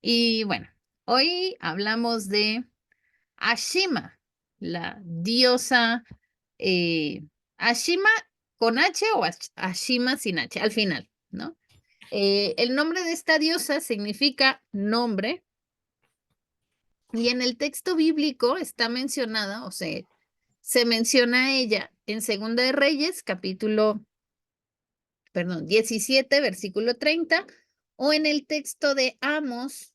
Y bueno, hoy hablamos de Ashima, la diosa Ashima con H o Ashima sin H, al final, ¿no? El nombre de esta diosa significa nombre y en el texto bíblico está mencionada, o sea, se menciona a ella en Segunda de Reyes, capítulo, perdón, 17, versículo 30, o en el texto de Amos,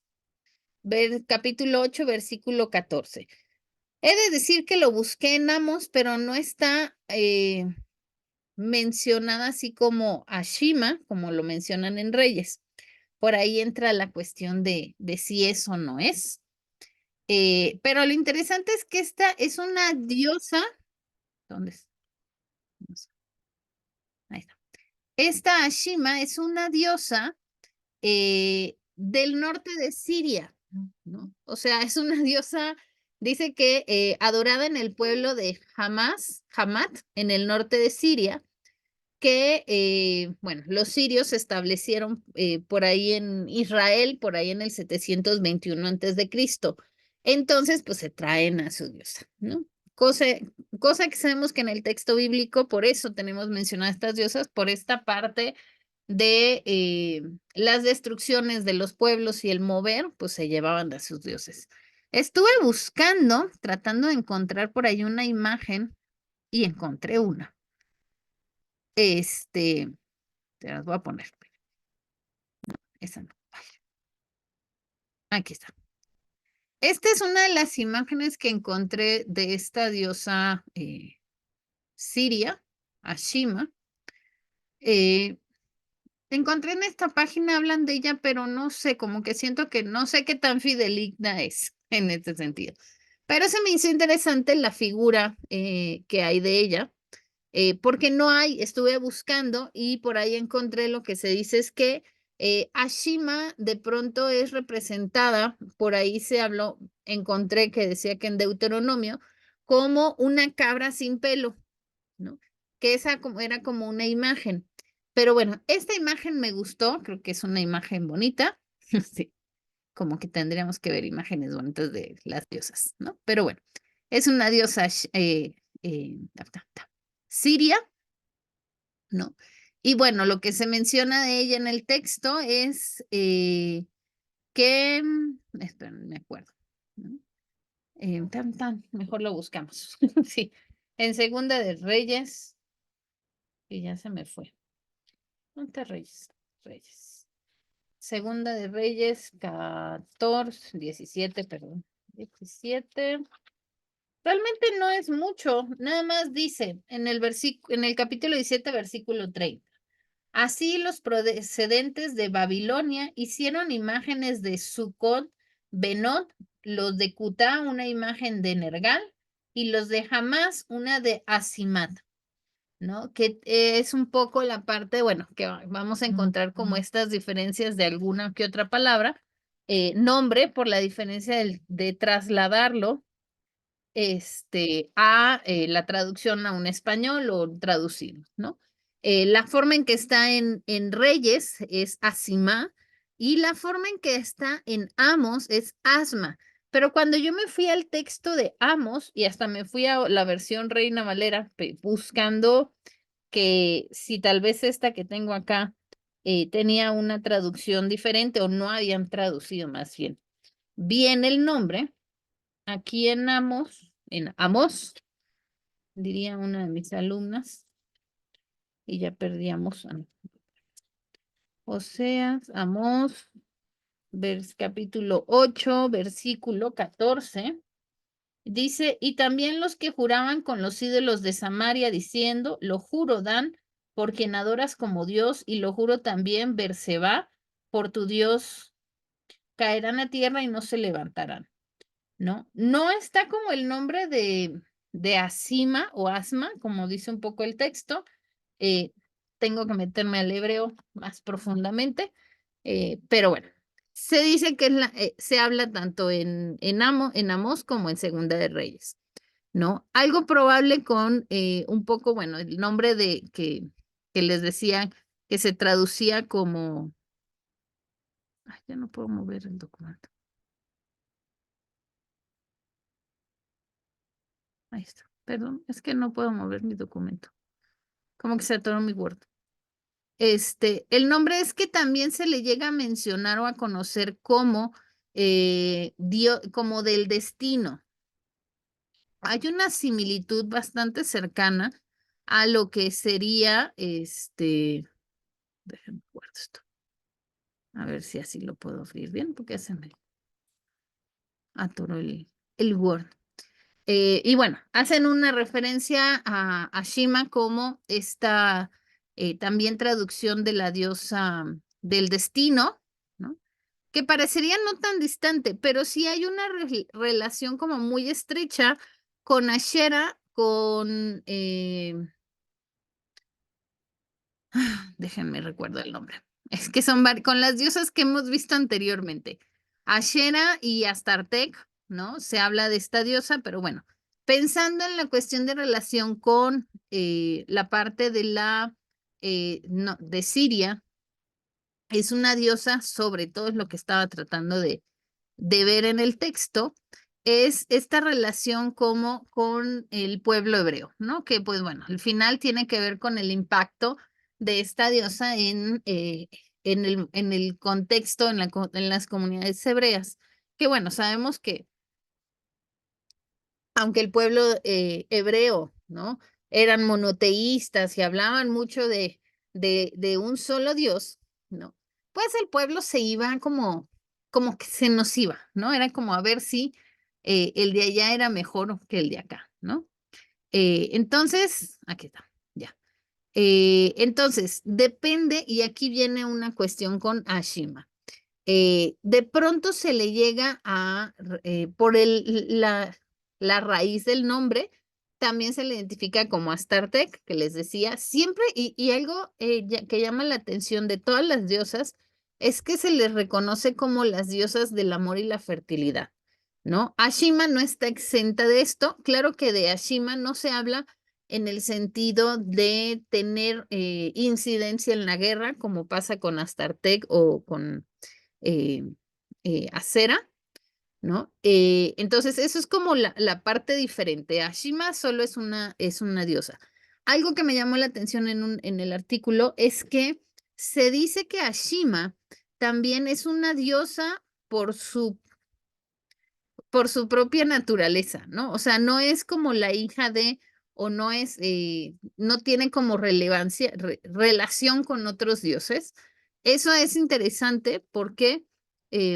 capítulo 8, versículo 14. He de decir que lo busqué en Amos, pero no está mencionada así como Ashima, como lo mencionan en Reyes. Por ahí entra la cuestión de si eso o no es. Pero lo interesante es que esta es una diosa. ¿Dónde es? No sé. Ahí está. Esta Ashima es una diosa del norte de Siria, ¿no? O sea, es una diosa, dice que adorada en el pueblo de Hamat, en el norte de Siria, que, bueno, los sirios se establecieron por ahí en Israel, por ahí en el 721 antes de Cristo. Entonces, pues se traen a su diosa, ¿no? Cosa, cosa que sabemos que en el texto bíblico, por eso tenemos mencionadas estas diosas, por esta parte de las destrucciones de los pueblos y el mover, pues se llevaban a sus dioses. Estuve buscando, tratando de encontrar por ahí una imagen y encontré una. Este, te las voy a poner. Esa no. Aquí está. Esta es una de las imágenes que encontré de esta diosa siria, Ashima. Eh, Encontré en esta página, hablan de ella, pero no sé, como que siento que no sé qué tan fideligna es en este sentido. Pero se me hizo interesante la figura que hay de ella, porque no hay, estuve buscando y por ahí encontré lo que se dice es que Ashima de pronto es representada, por ahí se habló, encontré que decía que en Deuteronomio, como una cabra sin pelo, ¿no? Que esa era como una imagen. Pero bueno, esta imagen me gustó, creo que es una imagen bonita. Sí, como que tendríamos que ver imágenes bonitas de las diosas, ¿no? Pero bueno, es una diosa siria, ¿no? Y bueno, lo que se menciona de ella en el texto es que, espera, no me acuerdo, ¿no? Mejor lo buscamos. Sí, en Segunda de Reyes, que ya se me fue. ¿Dónde está Reyes? Reyes. Segunda de Reyes, 14, 17, perdón. 17. Realmente no es mucho, nada más dice en el capítulo 17, versículo 30. Así los procedentes de Babilonia hicieron imágenes de Sucot, Benot, los de Cutá una imagen de Nergal y los de Hamás una de Asimat, ¿no? Que es un poco la parte, bueno, que vamos a encontrar como estas diferencias de alguna que otra palabra, nombre por la diferencia de trasladarlo a la traducción a un español o traducido, ¿no? La forma en que está en Reyes es Asima y la forma en que está en Amos es Asma. Pero cuando yo me fui al texto de Amos y hasta me fui a la versión Reina Valera buscando que si tal vez esta que tengo acá tenía una traducción diferente o no habían traducido más bien. Bien el nombre, aquí en Amos, diría una de mis alumnas, y ya perdíamos. Oseas, Amos, capítulo 8, versículo 14. Dice, y también los que juraban con los ídolos de Samaria, diciendo, lo juro, Dan, por quien adoras como Dios, y lo juro también, Berseba, por tu Dios, caerán a tierra y no se levantarán, ¿no? No está como el nombre de Asima o Asma, como dice un poco el texto. eh, Tengo que meterme al hebreo más profundamente, pero bueno, se dice que se habla tanto en Amós como en Segunda de Reyes, ¿no? Algo probable con un poco, bueno, el nombre que les decía que se traducía como Ay, ya no puedo mover el documento. Ahí está. Perdón, es que no puedo mover mi documento. Como que se atoró mi Word. El nombre es que también se le llega a mencionar o a conocer como como del destino. Hay una similitud bastante cercana a lo que sería déjenme guardo esto. A ver si así lo puedo abrir bien, porque se me atoró el Word. Y bueno, hacen una referencia a Shima como esta también traducción de la diosa del destino, ¿no? Que parecería no tan distante, pero sí hay una relación como muy estrecha con Ashera, con, déjenme recuerdo el nombre. Es que son con las diosas que hemos visto anteriormente. Ashera y Astartek, ¿no? Se habla de esta diosa, pero bueno, pensando en la cuestión de relación con la parte de no, de Siria, es una diosa, sobre todo es lo que estaba tratando de ver en el texto, es esta relación como con el pueblo hebreo, ¿no? Que pues bueno, al final tiene que ver con el impacto de esta diosa en el contexto, en las comunidades hebreas, que bueno, sabemos que aunque el pueblo hebreo, ¿no? Eran monoteístas y hablaban mucho de un solo Dios, ¿no? Pues el pueblo se iba como que se nos iba, ¿no? Era como a ver si el de allá era mejor que el de acá, ¿no? Entonces, aquí está, ya. Entonces, depende, y aquí viene una cuestión con Ashima. De pronto se le llega por la raíz del nombre, también se le identifica como Astartek, que les decía, siempre, y algo que llama la atención de todas las diosas, es que se les reconoce como las diosas del amor y la fertilidad, ¿no? Ashima no está exenta de esto, claro que de Ashima no se habla en el sentido de tener incidencia en la guerra, como pasa con Astartek o con eh, acera, ¿no? Entonces, eso es como la parte diferente. Ashima solo es una diosa. Algo que me llamó la atención en el artículo es que se dice que Ashima también es una diosa por su propia naturaleza, ¿no? O sea, no es como la hija de, o no es, no tiene como relevancia, relación con otros dioses. Eso es interesante porque,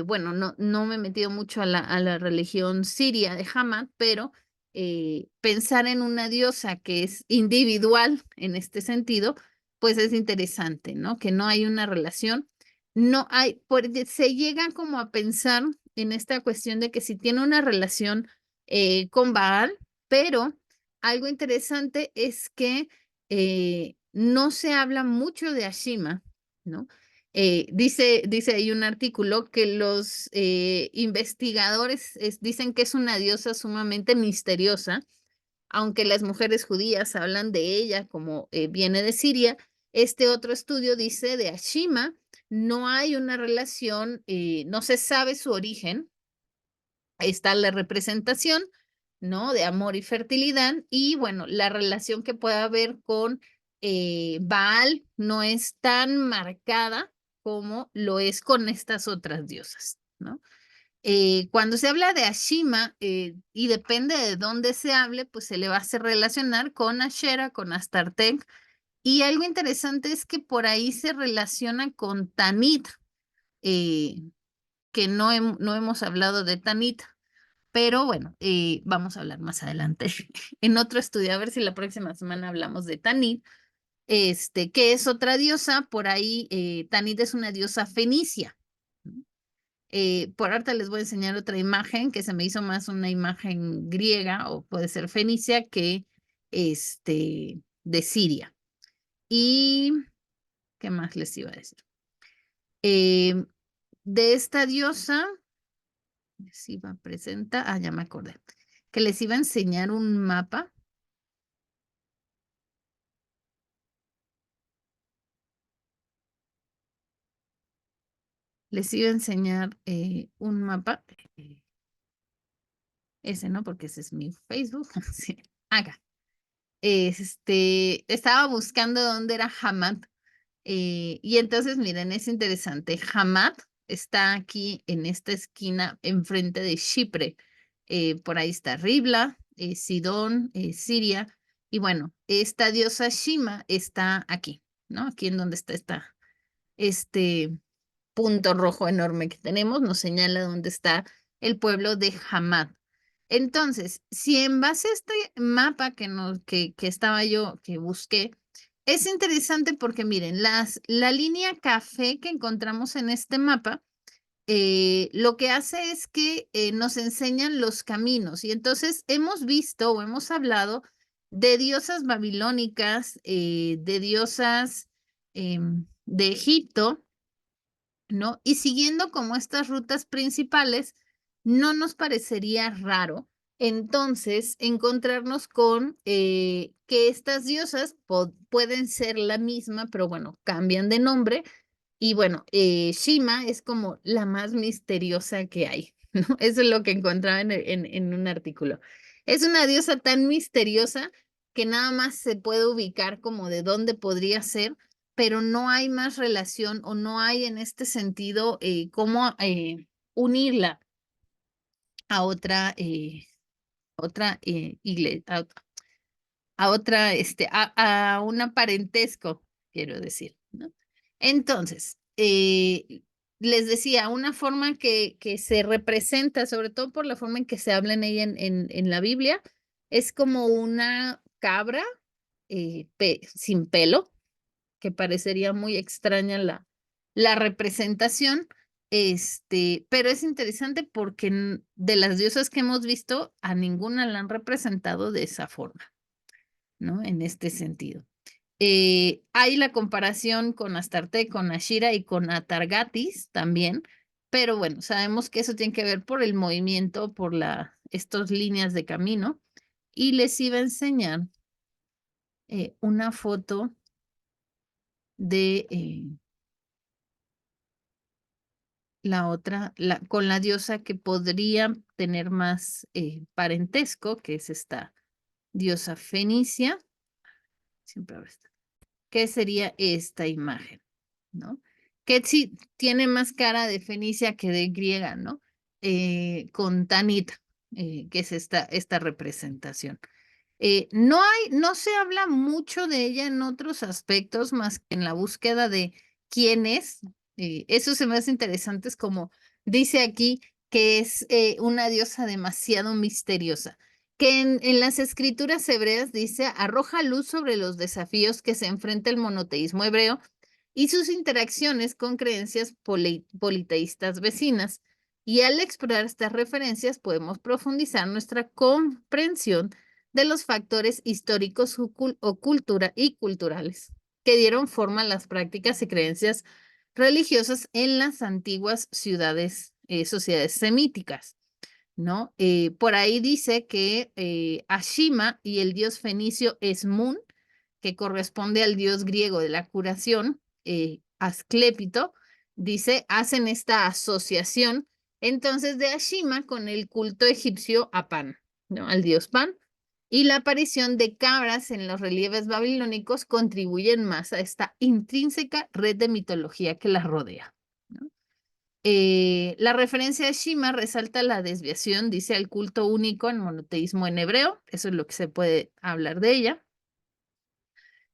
bueno, no me he metido mucho a la religión siria de Hamad, pero pensar en una diosa que es individual en este sentido, pues es interesante, ¿no? Que no hay una relación, no hay, se llega como a pensar en esta cuestión de que si tiene una relación con Baal, pero algo interesante es que no se habla mucho de Ashima, ¿no? Dice ahí un artículo que los investigadores dicen que es una diosa sumamente misteriosa, aunque las mujeres judías hablan de ella como viene de Siria. Este otro estudio dice de Ashima, no hay una relación, no se sabe su origen, está la representación, ¿no? De amor y fertilidad y bueno, la relación que pueda haber con Baal no es tan marcada como lo es con estas otras diosas, ¿no? Cuando se habla de Ashima, y depende de dónde se hable, pues se le va a hacer relacionar con Ashera, con Astartek, y algo interesante es que por ahí se relaciona con Tanit, eh, que no hemos hablado de Tanit, pero bueno, vamos a hablar más adelante en otro estudio, a ver si la próxima semana hablamos de Tanit, que es otra diosa, por ahí Tanit es una diosa fenicia. Por ahorita les voy a enseñar otra imagen que se me hizo más una imagen griega o puede ser fenicia que de Siria. ¿Y qué más les iba a decir? Eh, de esta diosa, les iba a presentar, ya me acordé, que les iba a enseñar un mapa. Les iba a enseñar un mapa. Ese no, porque ese es mi Facebook. Sí, acá. Estaba buscando dónde era Hamad. Y entonces, miren, es interesante. Hamad está aquí en esta esquina enfrente de Chipre. Por ahí está Ribla, Sidón, Siria. Y bueno, esta diosa Shima está aquí, ¿no? Aquí en donde está este punto rojo enorme que tenemos, nos señala dónde está el pueblo de Hamad. Entonces, si en base a este mapa que estaba yo, que busqué, es interesante porque miren, la línea café que encontramos en este mapa, lo que hace es que nos enseñan los caminos. Y entonces hemos visto o hemos hablado de diosas babilónicas, de diosas de Egipto, ¿no? Y siguiendo como estas rutas principales, no nos parecería raro entonces encontrarnos con que estas diosas pueden ser la misma, pero bueno, cambian de nombre. Y bueno, Shima es como la más misteriosa que hay, ¿no? Eso es lo que encontraba en un artículo. Es una diosa tan misteriosa que nada más se puede ubicar como de dónde podría ser, pero no hay más relación o no hay en este sentido cómo unirla a otra iglesia, a otra, a un parentesco, quiero decir, ¿no? Entonces, les decía, una forma que se representa, sobre todo por la forma en que se habla en ella en la Biblia, es como una cabra sin pelo, que parecería muy extraña la representación, pero es interesante porque de las diosas que hemos visto, a ninguna la han representado de esa forma, ¿no? En este sentido. Hay la comparación con Astarte, con Ashira y con Atargatis también, pero bueno, sabemos que eso tiene que ver por el movimiento, por estas líneas de camino. Y les iba a enseñar una foto de la otra, con la diosa que podría tener más parentesco, que es esta diosa fenicia. Siempre habrá esta. ¿Qué sería esta imagen? ¿No? Que sí tiene más cara de fenicia que de griega, ¿no? Con Tanit, que es esta representación. No se habla mucho de ella en otros aspectos más que en la búsqueda de quién es. Eso se me hace interesante, es como dice aquí que es una diosa demasiado misteriosa, que en las escrituras hebreas dice, arroja luz sobre los desafíos que se enfrenta el monoteísmo hebreo y sus interacciones con creencias politeístas vecinas. Y al explorar estas referencias podemos profundizar nuestra comprensión de los factores históricos y culturales que dieron forma a las prácticas y creencias religiosas en las antiguas sociedades semíticas, ¿no? Por ahí dice que Ashima y el dios fenicio Esmun, que corresponde al dios griego de la curación, Asclépito, dice, hacen esta asociación entonces de Ashima con el culto egipcio a Pan, ¿no? Al dios Pan. Y la aparición de cabras en los relieves babilónicos contribuyen más a esta intrínseca red de mitología que las rodea, ¿no? La referencia a Shima resalta la desviación, dice, al culto único en monoteísmo en hebreo, eso es lo que se puede hablar de ella.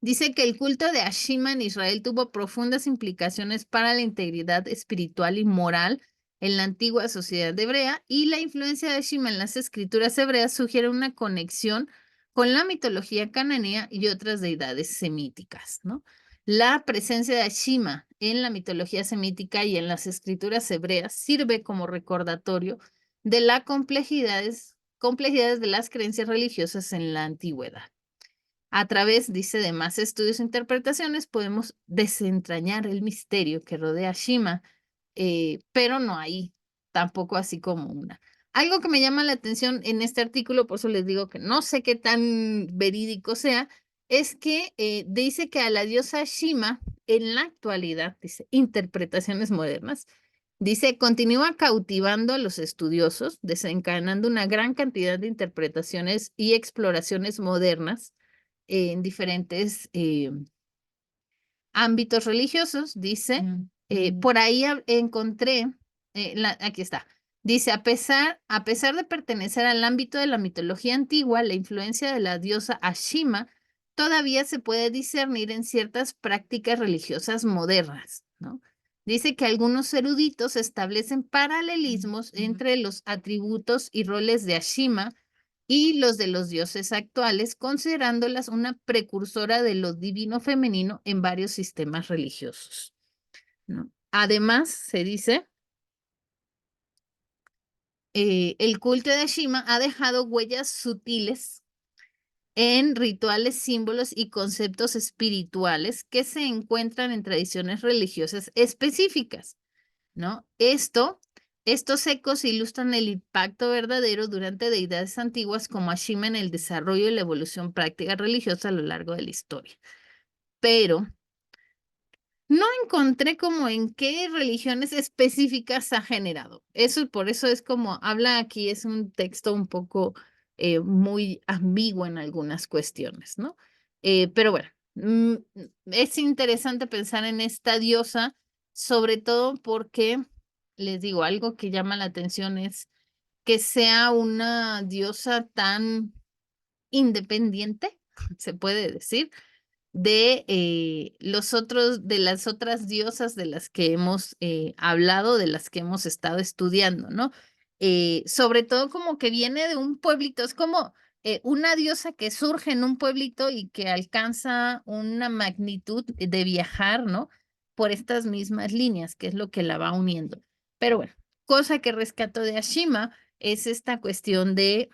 Dice que el culto de Ashima en Israel tuvo profundas implicaciones para la integridad espiritual y moral en la antigua sociedad hebrea y la influencia de Ashima en las escrituras hebreas sugiere una conexión con la mitología cananea y otras deidades semíticas, ¿no? La presencia de Ashima en la mitología semítica y en las escrituras hebreas sirve como recordatorio de las complejidades de las creencias religiosas en la antigüedad. A través, dice, de más estudios e interpretaciones, podemos desentrañar el misterio que rodea a Shima, pero no hay tampoco así como una. Algo que me llama la atención en este artículo, por eso les digo que no sé qué tan verídico sea, es que dice que a la diosa Shima, en la actualidad, dice, interpretaciones modernas, Dice, continúa cautivando a los estudiosos, desencadenando una gran cantidad de interpretaciones y exploraciones modernas en diferentes ámbitos religiosos. Dice, por ahí encontré, aquí está. Dice, a pesar de pertenecer al ámbito de la mitología antigua, la influencia de la diosa Ashima todavía se puede discernir en ciertas prácticas religiosas modernas, ¿no? Dice que algunos eruditos establecen paralelismos entre los atributos y roles de Ashima y los de los dioses actuales, considerándolas una precursora de lo divino femenino en varios sistemas religiosos, ¿no? Además, se dice, el culto de Ashima ha dejado huellas sutiles en rituales, símbolos y conceptos espirituales que se encuentran en tradiciones religiosas específicas, ¿no? Estos ecos ilustran el impacto verdadero durante deidades antiguas como Ashima en el desarrollo y la evolución práctica religiosa a lo largo de la historia. Pero no encontré como en qué religiones específicas ha generado. Eso, por eso es como habla aquí, es un texto un poco muy ambiguo en algunas cuestiones, ¿no? Pero bueno, es interesante pensar en esta diosa, sobre todo porque, les digo, algo que llama la atención es que sea una diosa tan independiente, se puede decir, de las otras diosas de las que hemos hablado, de las que hemos estado estudiando, ¿no? Sobre todo como que viene de un pueblito, es como una diosa que surge en un pueblito y que alcanza una magnitud de viajar, ¿no? Por estas mismas líneas, que es lo que la va uniendo. Pero bueno, cosa que rescato de Ashima es esta cuestión de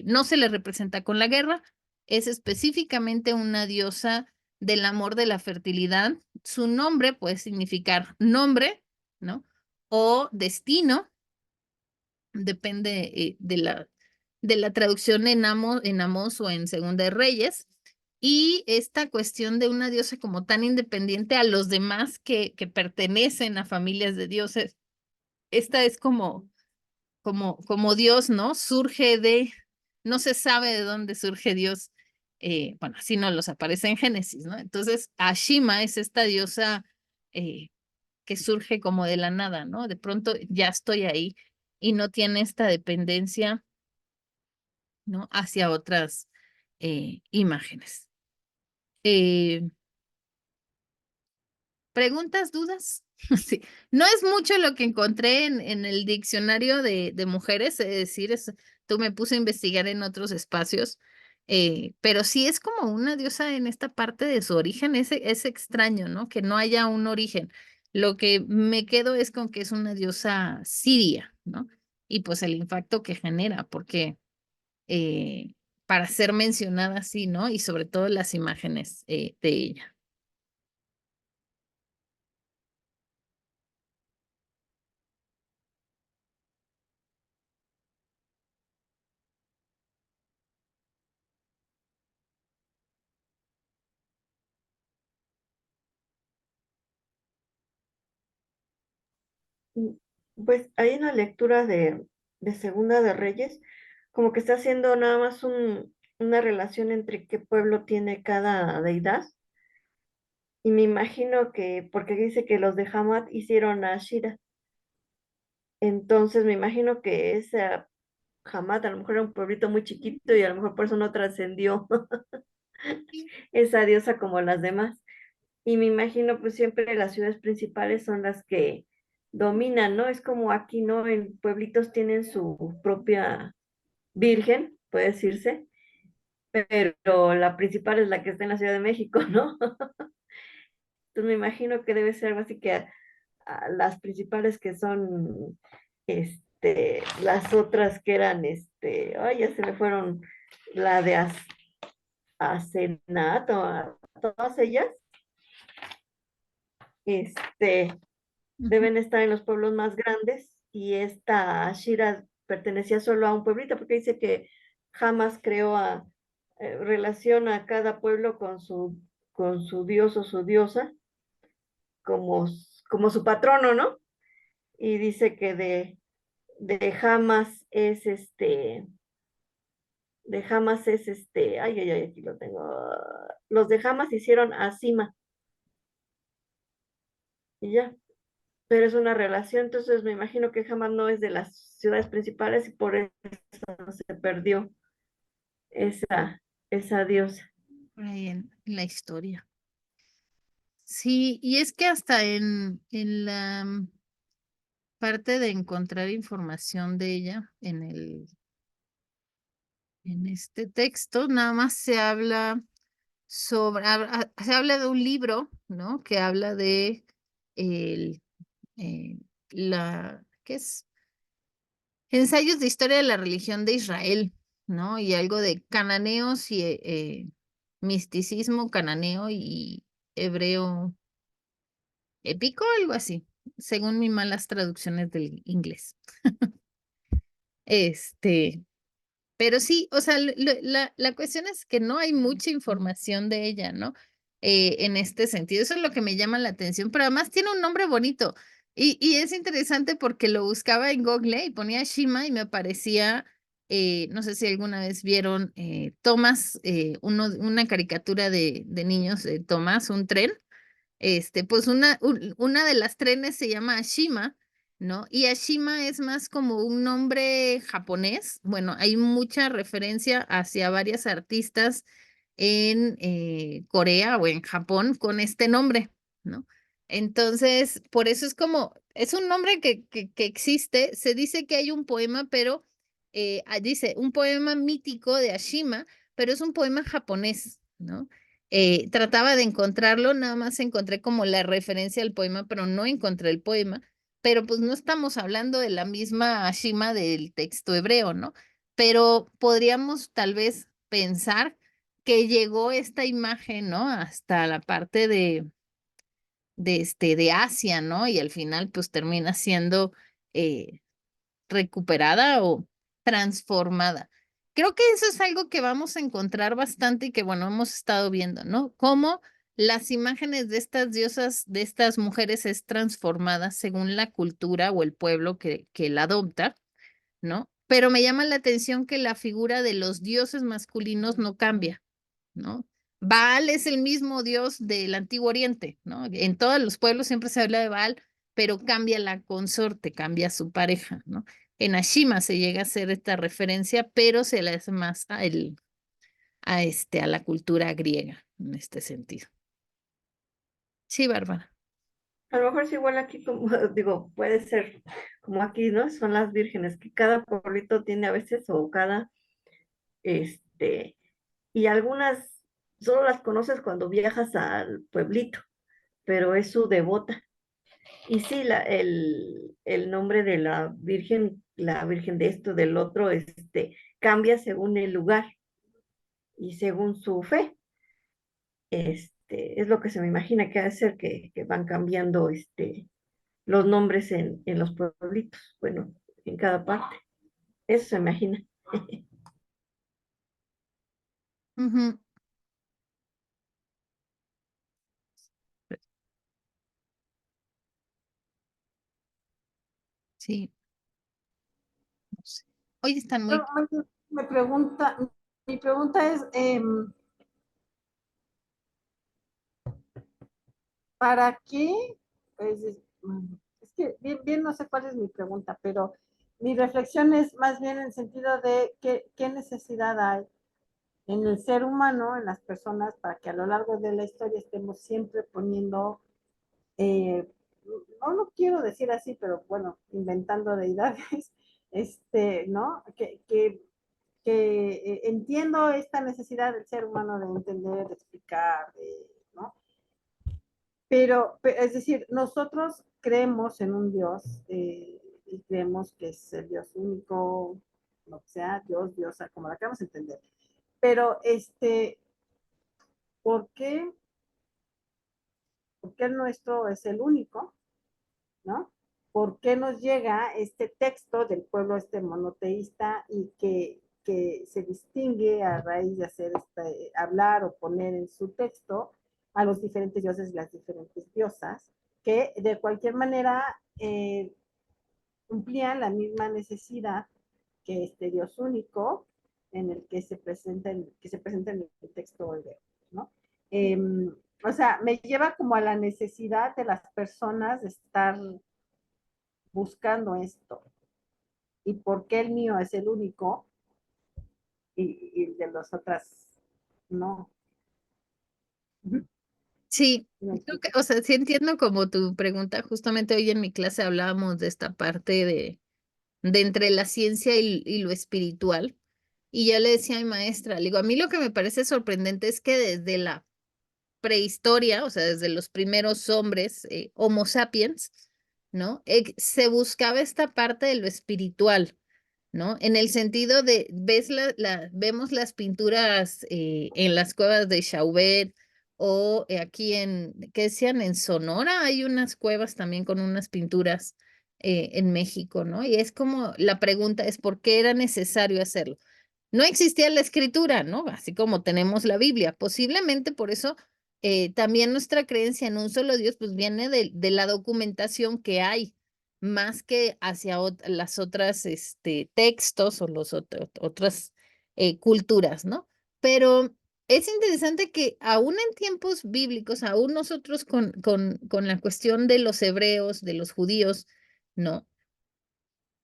no se le representa con la guerra, es específicamente una diosa del amor, de la fertilidad. Su nombre puede significar nombre, ¿no? O destino, depende de la traducción en Amos o en Segunda de Reyes. Y esta cuestión de una diosa como tan independiente a los demás que pertenecen a familias de dioses, esta es como Dios, ¿no? No se sabe de dónde surge Dios, bueno, así no los aparece en Génesis, ¿no? Entonces, Ashima es esta diosa eh, que surge como de la nada, ¿no? De pronto ya estoy ahí y no tiene esta dependencia, ¿no? Hacia otras imágenes. Eh, ¿Preguntas, dudas? Sí. No es mucho lo que encontré en el diccionario de mujeres, es decir, tú me puse a investigar en otros espacios, pero sí es como una diosa en esta parte de su origen, es extraño, ¿no? Que no haya un origen. Lo que me quedo es con que es una diosa siria, ¿no? Y pues el impacto que genera, porque eh, para ser mencionada así, ¿no? Y sobre todo las imágenes de ella. Mm, Pues hay una lectura de Segunda de Reyes, como que está haciendo nada más una relación entre qué pueblo tiene cada deidad. Y me imagino que, porque dice que los de Hamad hicieron a Shira, entonces me imagino que esa Hamad a lo mejor era un pueblito muy chiquito y a lo mejor por eso no trascendió esa diosa como las demás. Y me imagino pues siempre las ciudades principales son las que dominan, ¿no? Es como aquí, ¿no? En pueblitos tienen su propia virgen, puede decirse, pero la principal es la que está en la Ciudad de México, ¿no? Entonces me imagino que debe ser algo así que a las principales que son, las otras que eran, ay, ya se me fueron, la de Asenat o todas ellas, este, Ujú. deben estar en los pueblos más grandes y esta Shira pertenecía solo a un pueblito porque dice que jamás creó relaciona a cada pueblo con su dios o su diosa como, como su patrono, ¿no? y dice que de Hamas es ay, ay, ay, aquí lo tengo. Los de Hamas hicieron a Sima y ya, pero es una relación, entonces me imagino que Hamas no es de las ciudades principales y por eso se perdió esa, esa diosa. por ahí en la historia. Sí, y es que hasta en la parte de encontrar información de ella en este texto, nada más se habla sobre, se habla de un libro, ¿no? Que habla de el, ¿qué es? Ensayos de historia de la religión de Israel, ¿no? Y algo de cananeos y misticismo cananeo y hebreo épico, algo así, según mis malas traducciones del inglés. Este, pero sí, o sea, la cuestión es que no hay mucha información de ella, ¿no? En este sentido, eso es lo que me llama la atención, pero además tiene un nombre bonito y es interesante porque lo buscaba en Google y ponía Shima y me aparecía, no sé si alguna vez vieron Thomas, una caricatura de niños de Thomas, un tren. Pues una de las trenes se llama Ashima, ¿no? Y Ashima es más como un nombre japonés. Bueno, hay mucha referencia hacia varias artistas en Corea o en Japón con este nombre, ¿no? Entonces, por eso es como, es un nombre que existe. Se dice que hay un poema, pero dice, un poema mítico de Ashima, pero es un poema japonés, ¿no? Trataba de encontrarlo, nada más encontré como la referencia al poema, pero no encontré el poema, pero pues no estamos hablando de la misma Ashima del texto hebreo, ¿no? Pero podríamos tal vez pensar que llegó esta imagen, ¿no? Hasta la parte de Asia, ¿no? Y al final pues termina siendo eh, recuperada o transformada. Creo que eso es algo que vamos a encontrar bastante y que, bueno, hemos estado viendo, ¿no? Cómo las imágenes de estas diosas, de estas mujeres, es transformada según la cultura o el pueblo que la adopta, ¿no? Pero me llama la atención que la figura de los dioses masculinos no cambia, ¿no? Baal es el mismo dios del Antiguo Oriente, ¿no? En todos los pueblos siempre se habla de Baal, pero cambia la consorte, cambia su pareja, ¿no? En Ashima se llega a hacer esta referencia, pero se le hace más a la cultura griega en este sentido. Sí, Bárbara. A lo mejor es igual aquí como, digo, puede ser como aquí, ¿no? Son las vírgenes, que cada pueblito tiene a veces, o cada, este, y algunas solo las conoces cuando viajas al pueblito, pero es su devota. Y sí, el nombre de la virgen de esto, del otro, cambia según el lugar y según su fe. Es lo que se me imagina que ha de ser que van cambiando los nombres en los pueblitos, bueno, en cada parte. Eso se imagina. Ujú. Sí, no sé. Hoy están muy... Me pregunta, mi pregunta es, ¿para qué? Pues, es que bien no sé cuál es mi pregunta, pero mi reflexión es más bien en el sentido de qué necesidad hay en el ser humano, en las personas, para que a lo largo de la historia estemos siempre poniendo, eh, no lo quiero decir así, pero bueno, inventando deidades, ¿no? Que entiendo esta necesidad del ser humano de entender, de explicar, ¿no? Pero, es decir, nosotros creemos en un Dios y creemos que es el Dios único, lo que sea, Dios, diosa, como la queramos entender. Pero, ¿por qué? Porque el nuestro es el único, ¿no? ¿Por qué nos llega este texto del pueblo monoteísta y que se distingue a raíz de hacer hablar o poner en su texto a los diferentes dioses y las diferentes diosas, que de cualquier manera cumplían la misma necesidad que este Dios único en el que se presenta, en el texto hebreo, ¿no? O sea, me lleva como a la necesidad de las personas de estar buscando esto. ¿Y por qué el mío es el único y de las otras no? Sí, No, creo que, o sea, sí entiendo como tu pregunta. Justamente hoy en mi clase hablábamos de esta parte de entre la ciencia y lo espiritual. Y yo le decía a mi maestra, le digo, a mí lo que me parece sorprendente es que desde la prehistoria, o sea, desde los primeros hombres, Homo sapiens, ¿no? Se buscaba esta parte de lo espiritual, ¿no? En el sentido de, vemos las pinturas en las cuevas de Chauvet o aquí ¿qué decían? En Sonora hay unas cuevas también con unas pinturas en México, ¿no? Y es como, la pregunta es, ¿por qué era necesario hacerlo? No existía la escritura, ¿no? Así como tenemos la Biblia. Posiblemente por eso también nuestra creencia en un solo Dios, pues viene de la documentación que hay, más que hacia las otras textos o los otras culturas, ¿no? Pero es interesante que aún en tiempos bíblicos, aún nosotros con la cuestión de los hebreos, de los judíos, ¿no?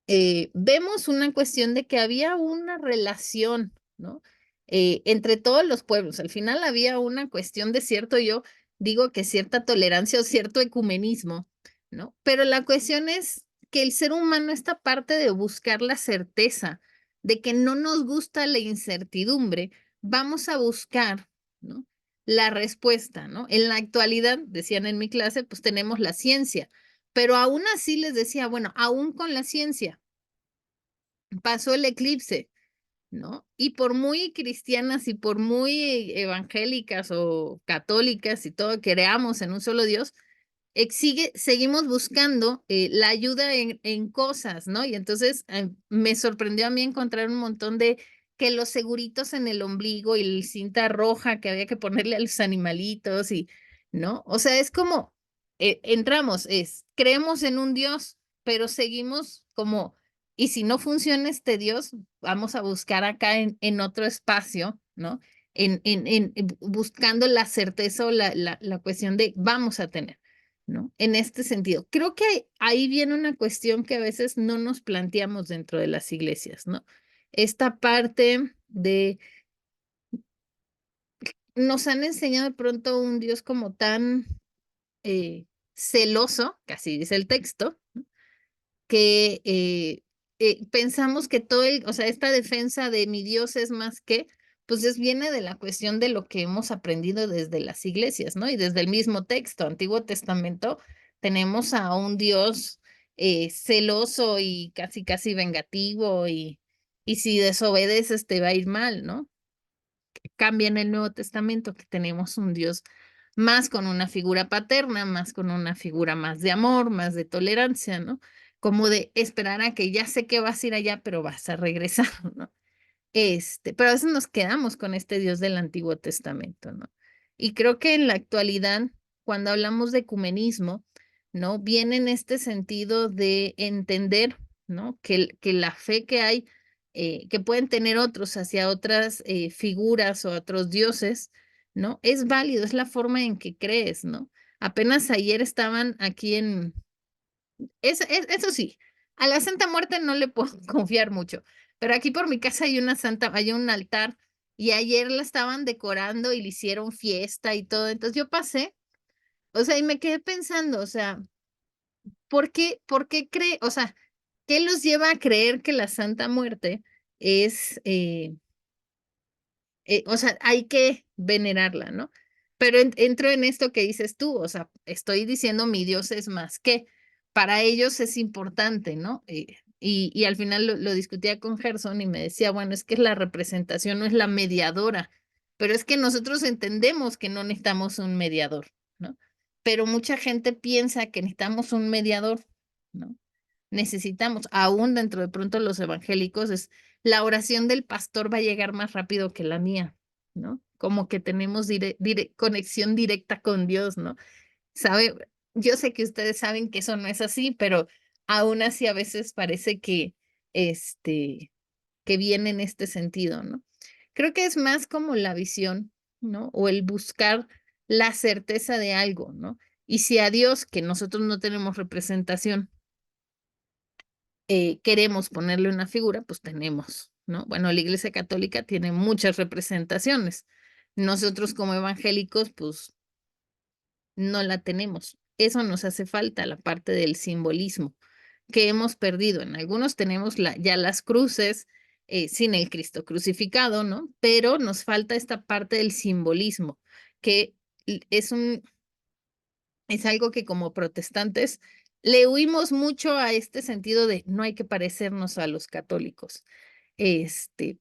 Vemos una cuestión de que había una relación, ¿no? Entre todos los pueblos. Al final había una cuestión de cierto, yo digo que cierta tolerancia o cierto ecumenismo, ¿no? Pero la cuestión es que el ser humano, esta parte de buscar la certeza, de que no nos gusta la incertidumbre, vamos a buscar, ¿no? La respuesta, ¿no? En la actualidad, decían en mi clase, pues tenemos la ciencia, pero aún así les decía, bueno, aún con la ciencia pasó el eclipse, ¿no? Y por muy cristianas y por muy evangélicas o católicas y todo, creamos en un solo Dios, seguimos buscando la ayuda en cosas, ¿no? Y entonces me sorprendió a mí encontrar un montón de que los seguritos en el ombligo y la cinta roja que había que ponerle a los animalitos y, ¿no? O sea, es como, creemos en un Dios, pero seguimos como, y si no funciona este Dios, vamos a buscar acá en otro espacio, ¿no? Buscando la certeza o la cuestión de vamos a tener. ¿No? En este sentido, creo que ahí viene una cuestión que a veces no nos planteamos dentro de las iglesias, ¿no? Esta parte de, nos han enseñado de pronto un Dios como tan celoso, casi dice el texto, ¿no? Que pensamos que o sea, esta defensa de mi Dios es más que, pues viene de la cuestión de lo que hemos aprendido desde las iglesias, ¿no? Y desde el mismo texto, Antiguo Testamento, tenemos a un Dios celoso y casi, casi vengativo y si desobedeces te va a ir mal, ¿no? Cambia en el Nuevo Testamento que tenemos un Dios más con una figura paterna, más con una figura más de amor, más de tolerancia, ¿no? Como de esperar a que ya sé que vas a ir allá, pero vas a regresar, ¿no? Pero a veces nos quedamos con este Dios del Antiguo Testamento, ¿no? Y creo que en la actualidad, cuando hablamos de ecumenismo, ¿no? Viene en este sentido de entender, ¿no? Que la fe que hay, que pueden tener otros hacia otras figuras o otros dioses, ¿no? Es válido, es la forma en que crees, ¿no? Apenas ayer estaban aquí eso sí, a la Santa Muerte no le puedo confiar mucho, pero aquí por mi casa hay un altar y ayer la estaban decorando y le hicieron fiesta y todo, entonces yo pasé, o sea, y me quedé pensando, o sea, por qué o sea, qué los lleva a creer que la Santa Muerte es, o sea, hay que venerarla, ¿no? Pero entro en esto que dices tú, o sea, estoy diciendo mi Dios es más que, para ellos es importante, ¿no? Y al final lo discutía con Gerson y me decía, bueno, es que la representación no es la mediadora, pero es que nosotros entendemos que no necesitamos un mediador, ¿no? Pero mucha gente piensa que necesitamos un mediador, ¿no? Necesitamos, aún dentro de pronto los evangélicos, es la oración del pastor va a llegar más rápido que la mía, ¿no? Como que tenemos conexión directa con Dios, ¿no? Sabe, yo sé que ustedes saben que eso no es así, pero aún así a veces parece que viene en este sentido, ¿no? Creo que es más como la visión, ¿no? O el buscar la certeza de algo, ¿no? Y si a Dios, que nosotros no tenemos representación, queremos ponerle una figura, pues tenemos, ¿no? Bueno, la Iglesia Católica tiene muchas representaciones. Nosotros como evangélicos, pues no la tenemos. Eso nos hace falta, la parte del simbolismo que hemos perdido. En algunos tenemos ya las cruces sin el Cristo crucificado, ¿no? Pero nos falta esta parte del simbolismo, que es algo que como protestantes le huimos mucho a este sentido de no hay que parecernos a los católicos.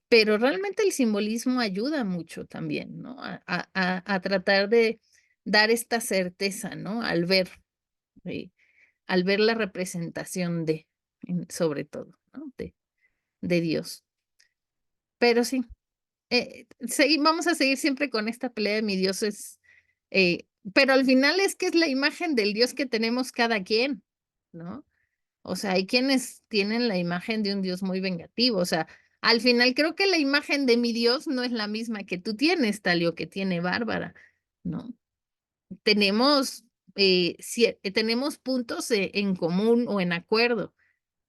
Pero realmente el simbolismo ayuda mucho también, ¿no? A tratar de dar esta certeza, ¿no? Eh, al ver la representación sobre todo, ¿no? De Dios. Pero sí, vamos a seguir siempre con esta pelea de mi Dios pero al final es que es la imagen del Dios que tenemos cada quien, ¿no? O sea, hay quienes tienen la imagen de un Dios muy vengativo, o sea, al final creo que la imagen de mi Dios no es la misma que tú tienes, Talio, que tiene Bárbara, ¿no? Tenemos, tenemos puntos en común o en acuerdo,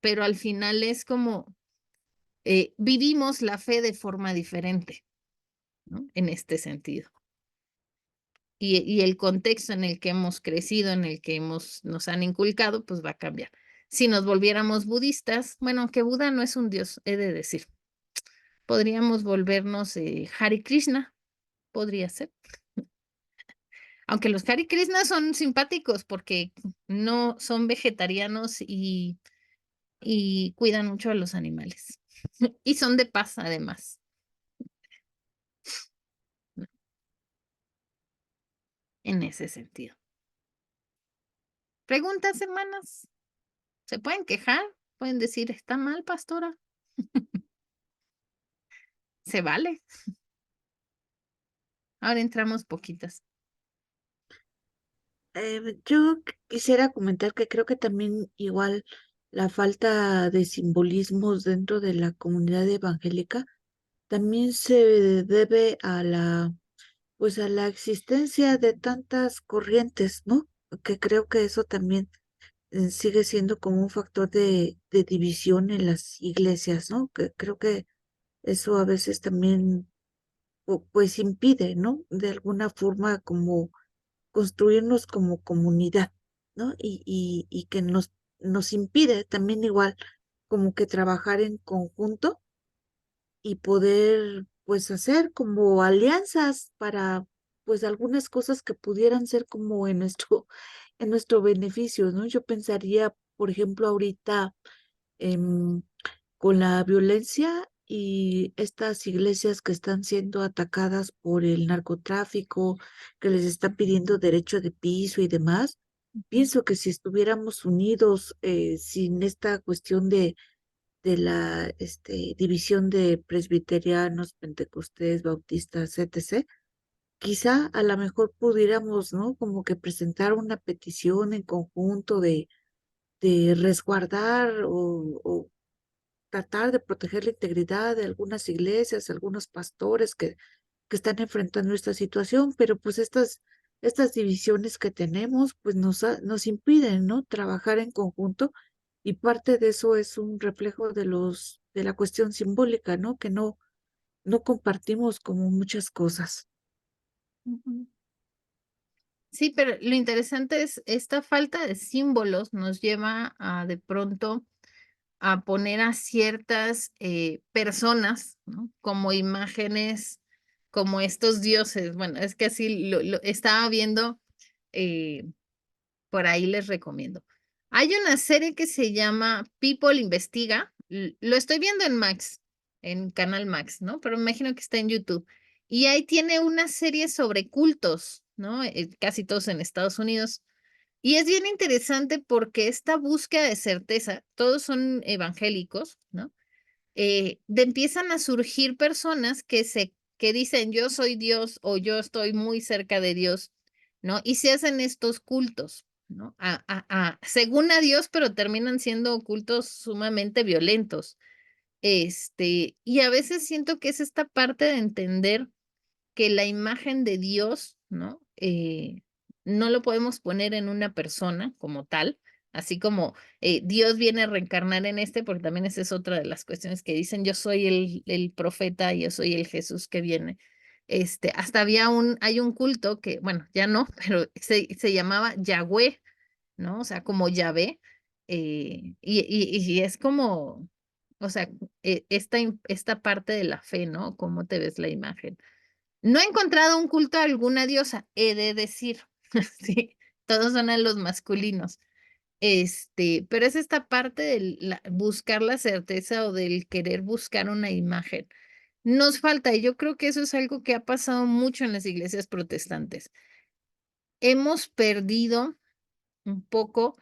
pero al final es como vivimos la fe de forma diferente, ¿no? En este sentido. Y el contexto en el que hemos crecido, en el que nos han inculcado, pues va a cambiar. Si nos volviéramos budistas, bueno, que Buda no es un dios, he de decir. Podríamos volvernos Hare Krishna, podría ser. Aunque los Hare Krishna son simpáticos porque no son vegetarianos y cuidan mucho a los animales. Y son de paz, además. En ese sentido. ¿Preguntas, hermanas? ¿Se pueden quejar? Pueden decir, está mal, pastora. Se vale. Ahora entramos poquitas. Yo quisiera comentar que creo que también igual la falta de simbolismos dentro de la comunidad evangélica también se debe pues a la existencia de tantas corrientes, ¿no? Que creo que eso también sigue siendo como un factor de división en las iglesias, ¿no? Que creo que eso a veces también pues impide, ¿no? De alguna forma como construirnos como comunidad, ¿no? Y que nos impide también igual como que trabajar en conjunto y poder pues hacer como alianzas para pues algunas cosas que pudieran ser como en nuestro beneficio, ¿no? Yo pensaría, por ejemplo, ahorita em, con la violencia y estas iglesias que están siendo atacadas por el narcotráfico, que les está pidiendo derecho de piso y demás, pienso que si estuviéramos unidos sin esta cuestión de la división de presbiterianos, pentecostés, bautistas, etc., quizá a lo mejor pudiéramos, ¿no? Como que presentar una petición en conjunto de resguardar o tratar de proteger la integridad de algunas iglesias, algunos pastores que están enfrentando esta situación, pero pues estas divisiones que tenemos, pues nos impiden, ¿no? Trabajar en conjunto y parte de eso es un reflejo de la cuestión simbólica, ¿no? Que no compartimos como muchas cosas. Ujú. Sí, pero lo interesante es esta falta de símbolos nos lleva a de pronto a poner a ciertas personas, ¿no? Como imágenes, como estos dioses. Bueno, es que así lo estaba viendo, eh, por ahí les recomiendo. Hay una serie que se llama People Investiga. Lo estoy viendo en Max, en Canal Max, ¿no? Pero me imagino que está en YouTube. Y ahí tiene una serie sobre cultos, ¿no? Casi todos en Estados Unidos. Y es bien interesante porque esta búsqueda de certeza, todos son evangélicos, ¿no? Empiezan a surgir personas que dicen yo soy Dios o yo estoy muy cerca de Dios, ¿no? Y se hacen estos cultos. ¿no? Según a Dios, pero terminan siendo cultos sumamente violentos. Y a veces siento que es esta parte de entender que la imagen de Dios, ¿no? No lo podemos poner en una persona como tal, así como Dios viene a reencarnar en porque también esa es otra de las cuestiones que dicen, yo soy el profeta, yo soy el Jesús que viene. Hasta hay un culto que, bueno, ya no, pero se llamaba Yahweh, ¿no? O sea, como Yahvé, y es como, o sea, esta parte de la fe, ¿no? ¿Cómo te ves la imagen? No he encontrado un culto a alguna diosa, he de decir, sí, todos son a los masculinos. Pero es esta parte del buscar la certeza o del querer buscar una imagen. Nos falta, y yo creo que eso es algo que ha pasado mucho en las iglesias protestantes. Hemos perdido un poco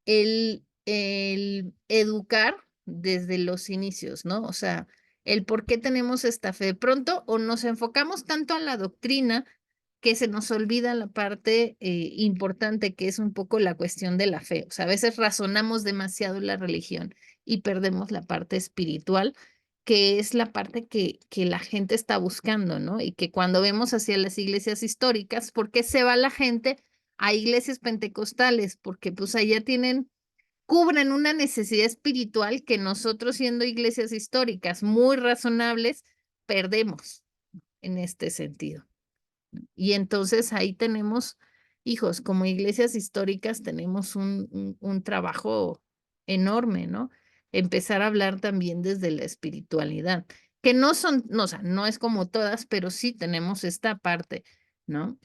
el educar desde los inicios, ¿no? O sea, el por qué tenemos esta fe. De pronto, o nos enfocamos tanto a la doctrina que se nos olvida la parte importante que es un poco la cuestión de la fe. O sea, a veces razonamos demasiado la religión y perdemos la parte espiritual, que es la parte que la gente está buscando, ¿no? Y que cuando vemos hacia las iglesias históricas, ¿por qué se va la gente a iglesias pentecostales? Porque pues allá cubren una necesidad espiritual que nosotros siendo iglesias históricas muy razonables, perdemos en este sentido. Y entonces ahí tenemos, hijos, como iglesias históricas tenemos un trabajo enorme, ¿no? Empezar a hablar también desde la espiritualidad, que no son, no, o sea, no es como todas, pero sí tenemos esta parte, ¿no?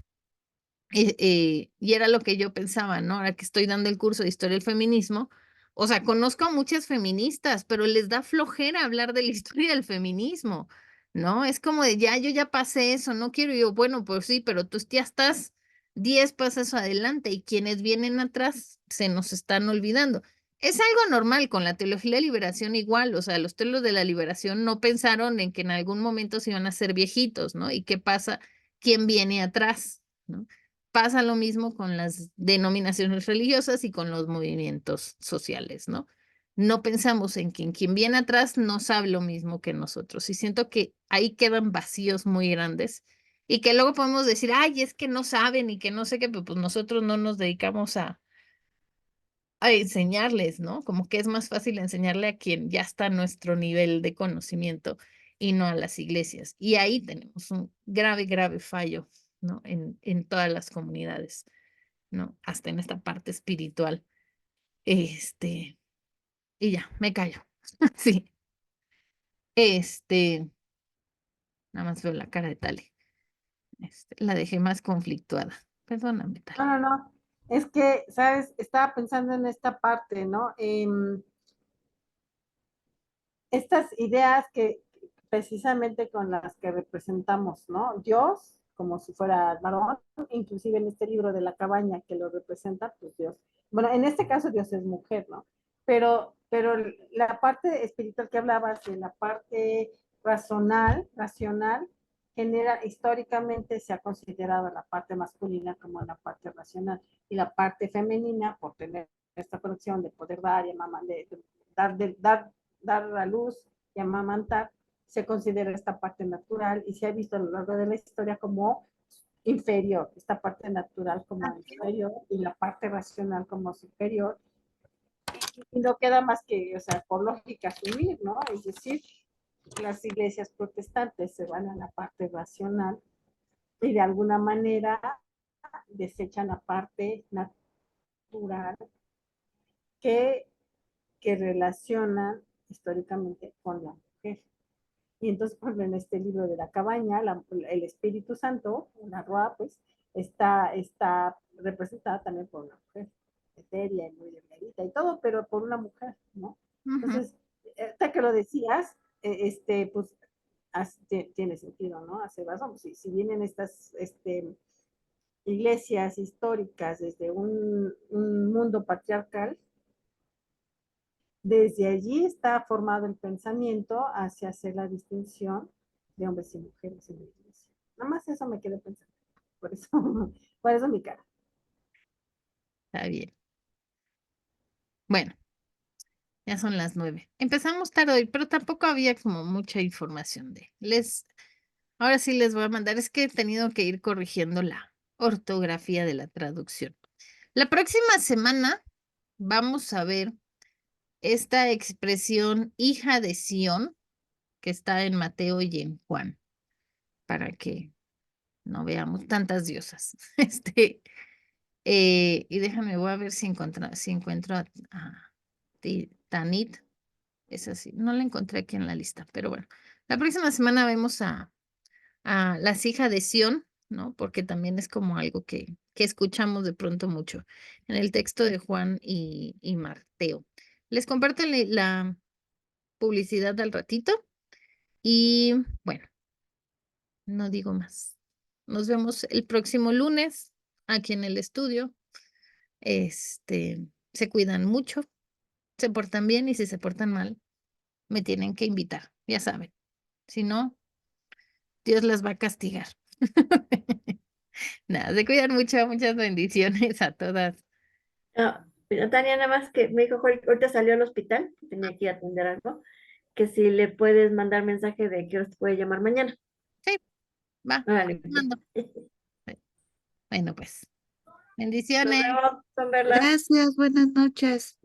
Y era lo que yo pensaba, ¿no? Ahora que estoy dando el curso de historia del feminismo, o sea, conozco a muchas feministas, pero les da flojera hablar de la historia del feminismo, ¿no? Es como de ya, yo ya pasé eso, no quiero. Y yo, bueno, pues sí, pero tú ya estás 10 pasos adelante y quienes vienen atrás se nos están olvidando. Es algo normal con la teología de la liberación igual, o sea, los teólogos de la liberación no pensaron en que en algún momento se iban a ser viejitos, ¿no? ¿Y qué pasa? ¿Quién viene atrás? ¿No? Pasa lo mismo con las denominaciones religiosas y con los movimientos sociales, ¿no? No pensamos en que quien viene atrás no sabe lo mismo que nosotros. Y siento que ahí quedan vacíos muy grandes y que luego podemos decir, ay, es que no saben y que no sé qué, pero pues nosotros no nos dedicamos a enseñarles, ¿no? Como que es más fácil enseñarle a quien ya está a nuestro nivel de conocimiento y no a las iglesias. Y ahí tenemos un grave, grave fallo, ¿no? En todas las comunidades, ¿no? Hasta en esta parte espiritual. Este, y ya, me callo. Sí, este, nada más veo la cara de Tali. La dejé más conflictuada. Perdóname, Tali. No, no, no. Es que, ¿sabes? Estaba pensando en esta parte, ¿no? Estas ideas que precisamente con las que representamos, ¿no? Dios, como si fuera el varón, inclusive en este libro de la cabaña que lo representa, pues Dios. Bueno, en este caso Dios es mujer, ¿no? Pero la parte espiritual que hablabas de la parte racional, genera, históricamente se ha considerado la parte masculina como la parte racional y la parte femenina, por tener esta conexión de poder dar y dar a luz y amamantar, se considera esta parte natural y se ha visto a lo largo de la historia como inferior, esta parte natural como inferior y la parte racional como superior. Y no queda más que, o sea, por lógica asumir, ¿no? Es decir, las iglesias protestantes se van a la parte racional y de alguna manera desechan la parte natural que, que relacionan históricamente con la mujer. Y entonces, por ejemplo, en este libro de la cabaña, el Espíritu Santo, la Roa, pues, está representada también por una mujer, etérea y muy delgadita y todo, pero por una mujer, ¿no? Ujú. Entonces, hasta que lo decías, pues, tiene sentido, ¿no? Hace razón. Si vienen estas iglesias históricas desde un mundo patriarcal, desde allí está formado el pensamiento hacia hacer la distinción de hombres y mujeres en la iglesia. Nada más eso me quedé pensando. Por eso, por eso mi cara. Está bien. Bueno, ya son las 9. Empezamos tarde hoy, pero tampoco había como mucha información ahora sí les voy a mandar, es que he tenido que ir corrigiendo la ortografía de la traducción. La próxima semana vamos a ver esta expresión hija de Sión, que está en Mateo y en Juan, para que no veamos tantas diosas. Y déjame, voy a ver si encuentro a Tanit. Es así, no la encontré aquí en la lista, pero bueno. La próxima semana vemos a las hijas de Sión, ¿no? Porque también es como algo que escuchamos de pronto mucho en el texto de Juan y Mateo. Les comparto la publicidad al ratito y bueno, no digo más. Nos vemos el próximo lunes aquí en el estudio. Se cuidan mucho, se portan bien y si se portan mal, me tienen que invitar, ya saben. Si no, Dios las va a castigar. Nada, se cuidan mucho, muchas bendiciones a todas. Pero Tania, nada más que me dijo, ahorita salió al hospital, tenía que ir a atender algo, que si le puedes mandar mensaje de que os puede llamar mañana. Sí, va, Vale, mando. Bueno, pues, nos bendiciones. vemos, son verlas. Gracias, buenas noches.